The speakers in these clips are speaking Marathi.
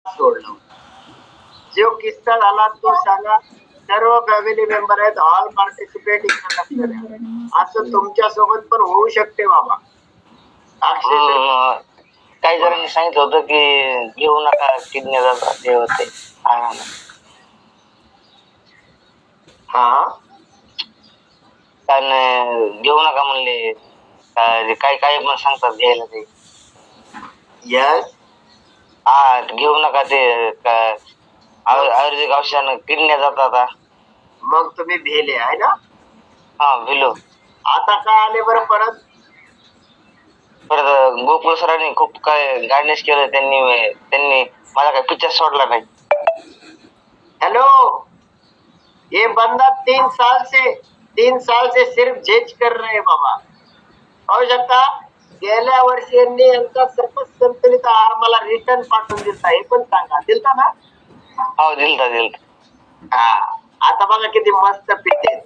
सोडलं. जो किस्सा झाला तो सांगा. सर्व फॅमिली मेंबर आहेत, ऑल पार्टिसिपेट इन द लक्ष. असं तुमच्या सोबत पण होऊ शकते बाबा. अक्षय हो, काही जणांनी सांगितलं होतं की घेऊ नका किडनी जातात हे होते. हा कारण घेऊ नका म्हणले, काही काही पण सांगतात घ्यायला ते. यस हा घेऊ नका ते आयुर्वेदिक औषधानं किडन्या जातात. मग तुम्ही भेले आहे ना. हा भिलो. आता काय आले बरं परत. परत गोकुळ सरांनी खूप काय गायडन्स केलं. त्यांनी मला काय पिक्चर सोडला नाही. हेलो, ये बंदा 3 साल से सिर्फ जेज कर रहे हैं बाबा. पाहू शकता. गेल्या वर्षी यांनी यांचा सर्व संतुलित आहार मला रिटर्न पाठवून दिलता. हे पण सांगा, दिलता ना. हो दिलता. हा आता बघा किती मस्त पिते.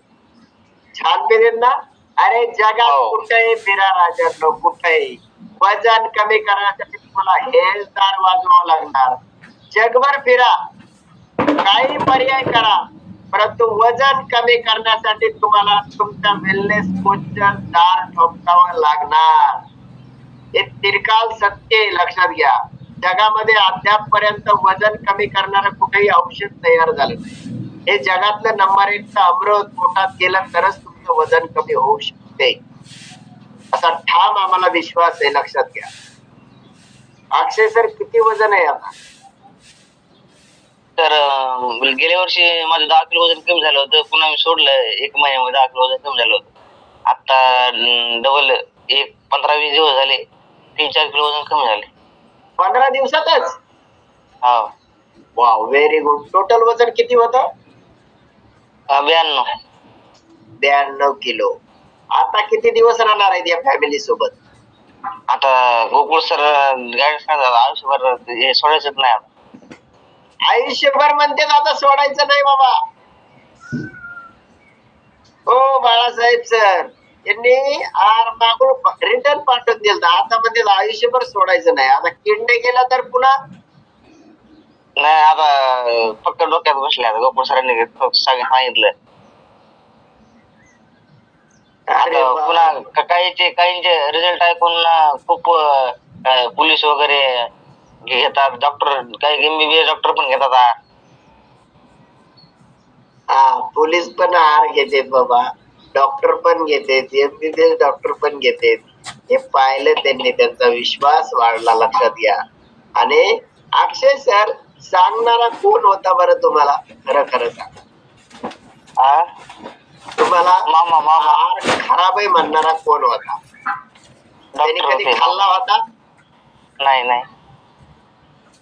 छान पिते ना. अरे जगात हो. कुठेही फिरा राजांनो, कुठेही वजन कमी करण्यासाठी तुम्हाला हेल्थदार वाजवावं लागणार. जगभर फिरा, काही पर्याय करा, परंतु वजन कमी करण्यासाठी तुम्हाला तुमच्या वेलनेस कोचच्या दार ठोठावं लागणार. हे तिरकाल सत्य आहे, लक्षात घ्या. जगामध्ये अद्यापपर्यंत वजन कमी करणारं कुठेही औषध तयार झालं नाही. हे जगातलं नंबर 1चं अमृत पोटात गेलं तरच तुमचं वजन कमी होऊ शकते, असा ठाम आम्हाला विश्वास आहे, लक्षात घ्या. अक्षय सर किती वजन आहे आता. तर गेल्या वर्षी माझं 10 किलो वजन कमी झालं होतं. पुन्हा मी सोडलं. 1 महिन्यामध्ये 10 किलो वजन कमी झालं होतं. आता डबल 15-20 दिवस झाले 3-4 किलो वजन कमी झाले. 15 दिवसातच. हो. Wow, very good. टोटल वजन किती होतं. 92 किलो. आता किती दिवस राहणार आहेत या फॅमिली सोबत. आता गोकुळ सर गाईडन्स आयुष्यभर हे सोडायचंच नाही. आयुष्यभर म्हणते आता सोडायचं नाही बाबा. हो बाळासाहेब सर यांनी आर मागून रिटर्न पाठवून दिलं. आता म्हणजे आयुष्यभर सोडायचं नाही. आता किडनी गेला तर पुन्हा नाही. आता फक्त डोक्यात बसले. आता गोकुळ सरांनी सांगितलं. आता पुन्हा काहींचे रिझल्ट ऐकून खूप पोलीस वगैरे घेतात. डॉक्टर काही MBBS डॉक्टर पण घेतात. पोलीस पण आहार घेते बाबा, डॉक्टर पण घेते, MBBS डॉक्टर पण घेते. हे पाहिलं त्यांनी, त्यांचा विश्वास वाढला, लक्षात घ्या. आणि अक्षय सर सांगणारा कोण होता बरं तुम्हाला, खरं खरं सांग. तुम्हाला आहार खराब आहे म्हणणारा कोण होता. त्यांनी कधी खाल्ला होता. नाही.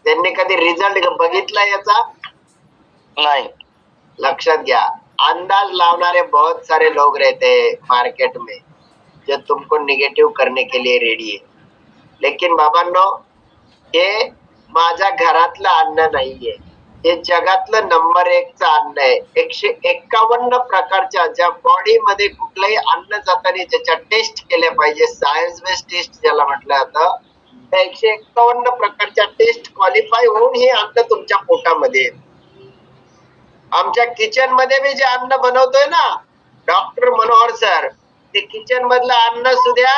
त्यांनी कधी रिझल्ट बघितला याचा नाही. लक्षात घ्या. अंदाज लावणारे बहुत सारे लोग रहते हैं मार्केट में, जो तुमको निगेटिव्ह करने के लिए रेडी है. लेकिन बाबांनो, हे माझ्या घरातलं अन्न नाहीये. हे जगातलं नंबर 1चं अन्न आहे. 151 प्रकारच्या ज्या बॉडी मध्ये कुठलंही अन्न जाताना ज्याच्या टेस्ट केल्या पाहिजे, सायन्स बेस्ड टेस्ट ज्याला म्हटलं जातं, त्या 151 प्रकारच्या टेस्ट क्वालिफाय होऊन हे अन्न तुमच्या पोटामध्ये. आमच्या किचन मध्ये मी जे अन्न बनवतोय ना, डॉक्टर मनोहर सर, ते किचन मधलं अन्न सुद्धा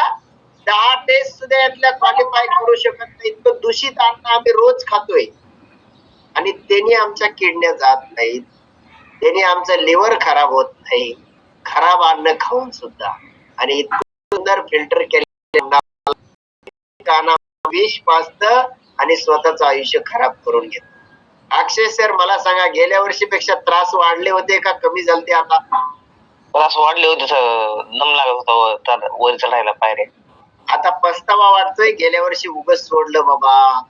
10 टेस्ट सुद्धा यातल्या क्वालिफाय करू शकत नाही. इतकं दूषित अन्न आम्ही रोज खातोय. आणि त्यांनी आमच्या किडन्या जात नाहीत, त्यांनी आमचं लिव्हर खराब होत नाही, खराब अन्न खाऊन सुद्धा. आणि इतकं सुंदर फिल्टर केलेलं विष पाजत आणि स्वतःच आयुष्य खराब करून घेत. अक्षय सर मला सांगा, गेल्या वर्षीपेक्षा त्रास वाढले होते का कमी झाले आता. त्रास वाढले होते. दम लागत होता वर चढायला पायऱ्या. आता पस्तावा वाटतोय, गेल्या वर्षी उगाच सोडलं बाबा.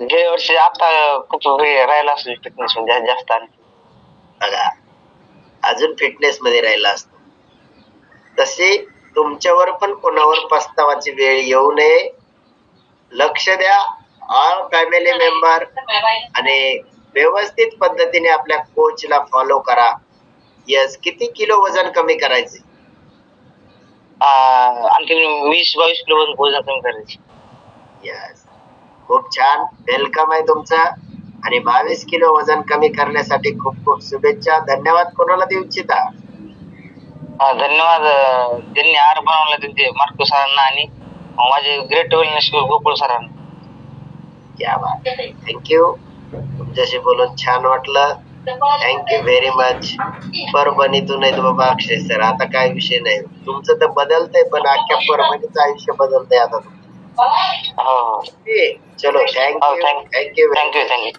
गेल्या वर्षी आता खूप राहिला असेल फिटनेस मध्ये जास्त. बघा, अजून फिटनेस मध्ये राहिला असतो. तसे तुमच्यावर पण कोणावर पस्तावाची वेळ येऊ नये. लक्ष द्या, ऑल फॅमिली मेंबर, आणि व्यवस्थित पद्धतीने आपल्या कोचला फॉलो करा. यस, किती किलो वजन कमी करायचे. आणखी 20-22 किलो वजन कमी करायचे. यस, खूप छान. वेलकम आहे तुमचा. आणि 22 किलो वजन कमी करण्यासाठी खूप खूप शुभेच्छा. धन्यवाद. कोणाला देऊ इच्छिता? हा धन्यवाद. त्यांनी आहार बनवला त्यांचे मार्को सरांना आणि माझे ग्रेट वेलनेस गोकुळ सरांना. क्या बात आहे. थँक्यू. तुमच्याशी बोलून छान वाटलं. Thank you very much. परभणीतून आहेत बाबा अक्षय सर. आता काय विषय नाही. तुमचं तर बदलतंय पण अख्ख्या परभणीचं आयुष्य बदलतंय आता तुमचं. हो हो चलो थँक्यू. Thank you thank you. थँक्यू.